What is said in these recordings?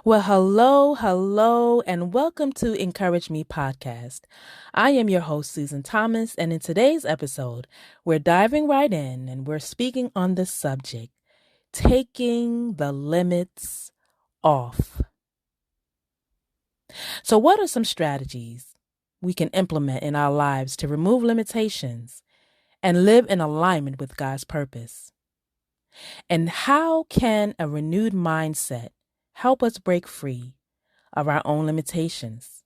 Well, hello, and welcome to Encourage Me podcast. I am your host, Susan Thomas, and in today's episode, we're diving right in and we're speaking on the subject, taking the limits off. So, what are some strategies we can implement in our lives to remove limitations and live in alignment with God's purpose? And how can a renewed mindset help us break free of our own limitations?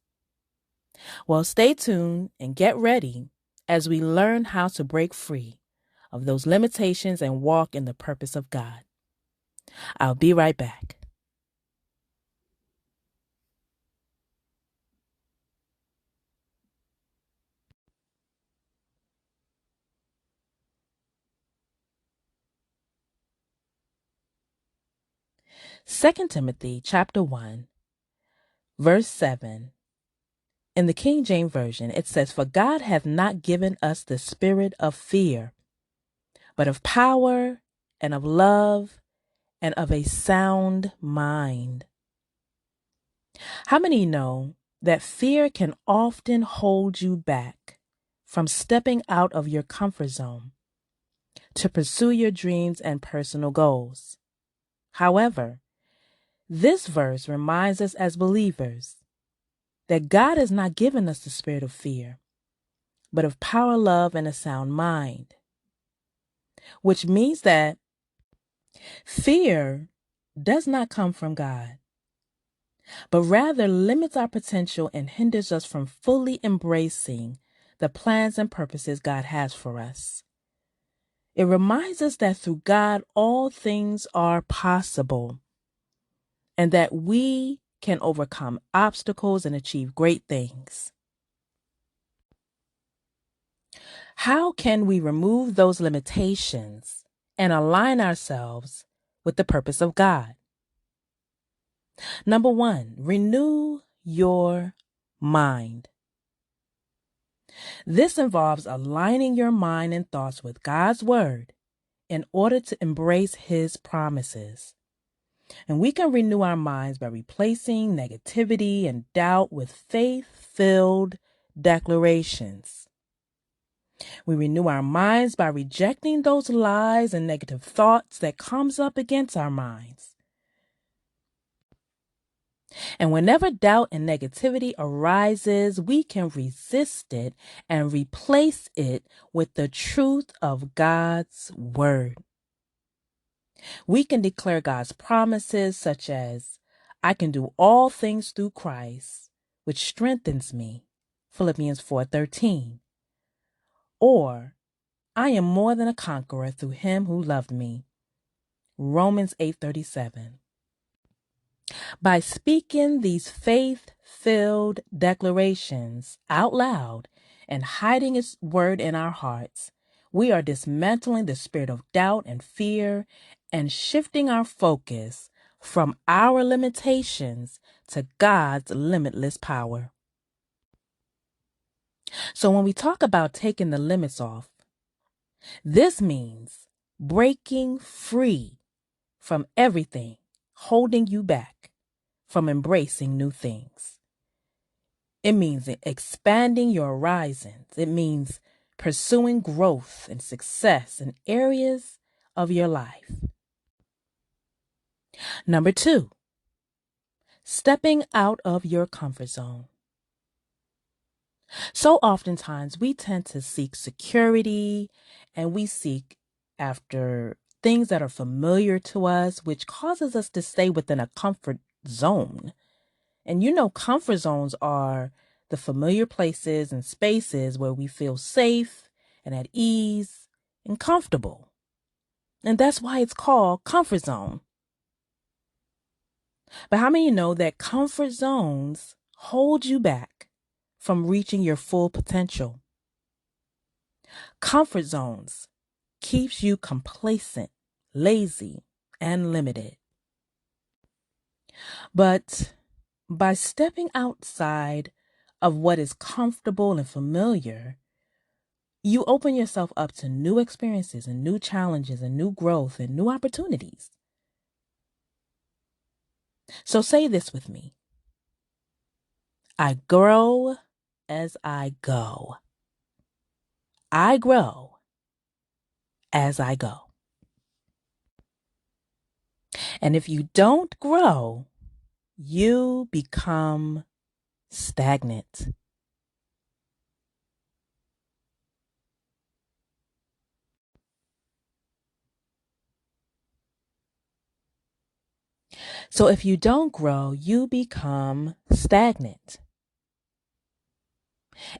Well, stay tuned and get ready as we learn how to break free of those limitations and walk in the purpose of God. I'll be right back. Second Timothy chapter 1, verse 7. In the King James Version, it says, "For God hath not given us the spirit of fear, but of power and of love and of a sound mind." How many know that fear can often hold you back from stepping out of your comfort zone to pursue your dreams and personal goals? However, this verse reminds us as believers that God has not given us the spirit of fear, but of power, love, and a sound mind, which means that fear does not come from God, but rather limits our potential and hinders us from fully embracing the plans and purposes God has for us. It reminds us that through God, all things are possible and that we can overcome obstacles and achieve great things. How can we remove those limitations and align ourselves with the purpose of God? Number one, renew your mind. This involves aligning your mind and thoughts with God's word in order to embrace His promises. And we can renew our minds by replacing negativity and doubt with faith-filled declarations. We renew our minds by rejecting those lies and negative thoughts that comes up against our minds. And whenever doubt and negativity arises, we can resist it and replace it with the truth of God's word. We can declare God's promises such as, "I can do all things through Christ, which strengthens me," Philippians 4:13. Or, "I am more than a conqueror through Him who loved me," Romans 8:37. By speaking these faith-filled declarations out loud and hiding His word in our hearts, we are dismantling the spirit of doubt and fear and shifting our focus from our limitations to God's limitless power. So when we talk about taking the limits off, this means breaking free from everything holding you back from embracing new things. It means expanding your horizons. It means pursuing growth and success in areas of your life. Number two, stepping out of your comfort zone. So oftentimes we tend to seek security and we seek after things that are familiar to us, which causes us to stay within a comfort zone. And comfort zones are the familiar places and spaces where we feel safe and at ease and comfortable. And that's why it's called comfort zone. But how many know that comfort zones hold you back from reaching your full potential? Comfort zones keeps you complacent, lazy, and limited. But by stepping outside of what is comfortable and familiar, you open yourself up to new experiences and new challenges and new growth and new opportunities. So say this with me. I grow as I go. I grow as I go. And if you don't grow, you become stagnant. So if you don't grow, you become stagnant.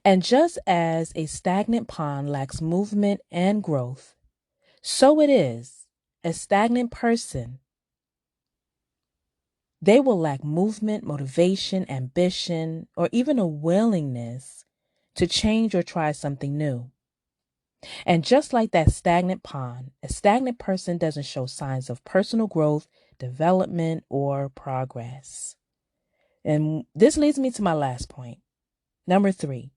And just as a stagnant pond lacks movement and growth, so it is a stagnant person. They will lack movement, motivation, ambition, or even a willingness to change or try something new. And just like that stagnant pond, a stagnant person doesn't show signs of personal growth, development, or progress. And this leads me to my last point. Number 3,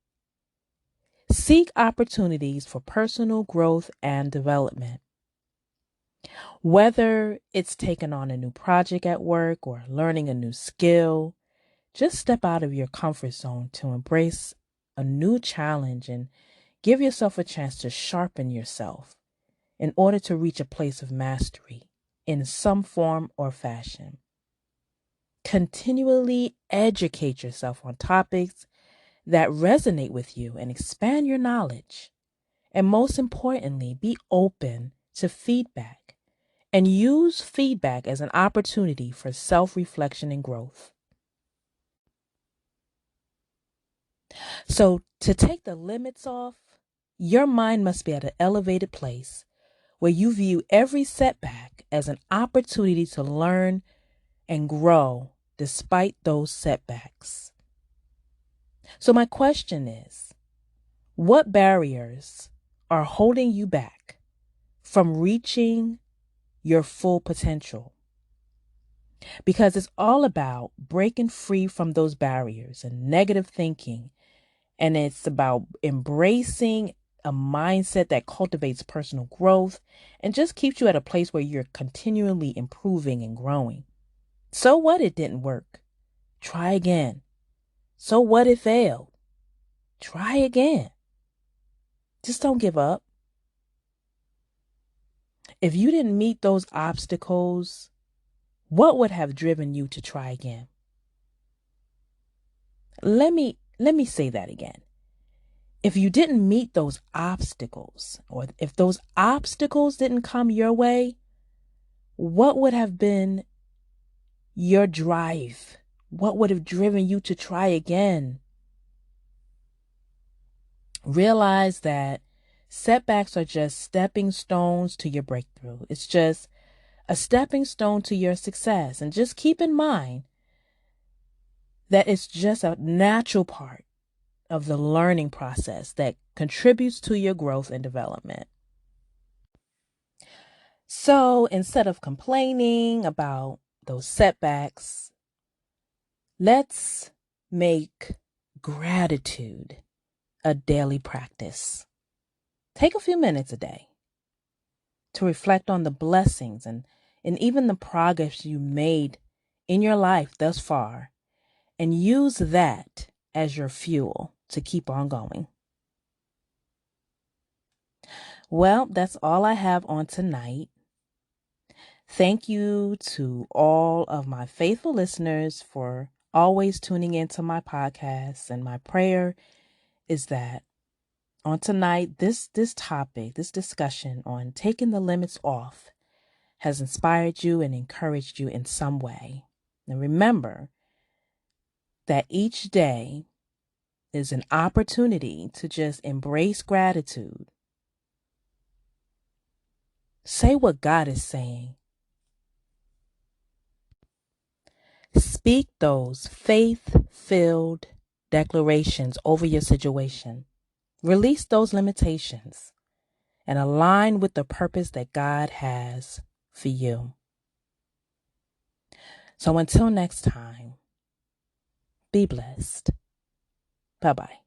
seek opportunities for personal growth and development. Whether it's taking on a new project at work or learning a new skill, just step out of your comfort zone to embrace a new challenge and give yourself a chance to sharpen yourself in order to reach a place of mastery in some form or fashion. Continually educate yourself on topics that resonate with you and expand your knowledge. And most importantly, be open to feedback and use feedback as an opportunity for self-reflection and growth. So to take the limits off, your mind must be at an elevated place where you view every setback as an opportunity to learn and grow despite those setbacks. So my question is, what barriers are holding you back from reaching your full potential? Because it's all about breaking free from those barriers and negative thinking. And it's about embracing a mindset that cultivates personal growth and just keeps you at a place where you're continually improving and growing. So what it didn't work? Try again. So what it failed? Try again. Just don't give up. If you didn't meet those obstacles, what would have driven you to try again? Let me say that again. If you didn't meet those obstacles, or if those obstacles didn't come your way, what would have been your drive? What would have driven you to try again? Realize that setbacks are just stepping stones to your breakthrough. It's just a stepping stone to your success. And just keep in mind that it's just a natural part of the learning process that contributes to your growth and development. So instead of complaining about those setbacks, let's make gratitude a daily practice. Take a few minutes a day to reflect on the blessings and even the progress you made in your life thus far, and use that as your fuel to keep on going. Well, that's all I have on tonight. Thank you to all of my faithful listeners for always tuning into my podcast. And my prayer is that on tonight, this topic, this discussion on taking the limits off has inspired you and encouraged you in some way. And remember that each day is an opportunity to just embrace gratitude. Say what God is saying. Speak those faith-filled declarations over your situation. Release those limitations and align with the purpose that God has for you. So until next time, be blessed. Bye-bye.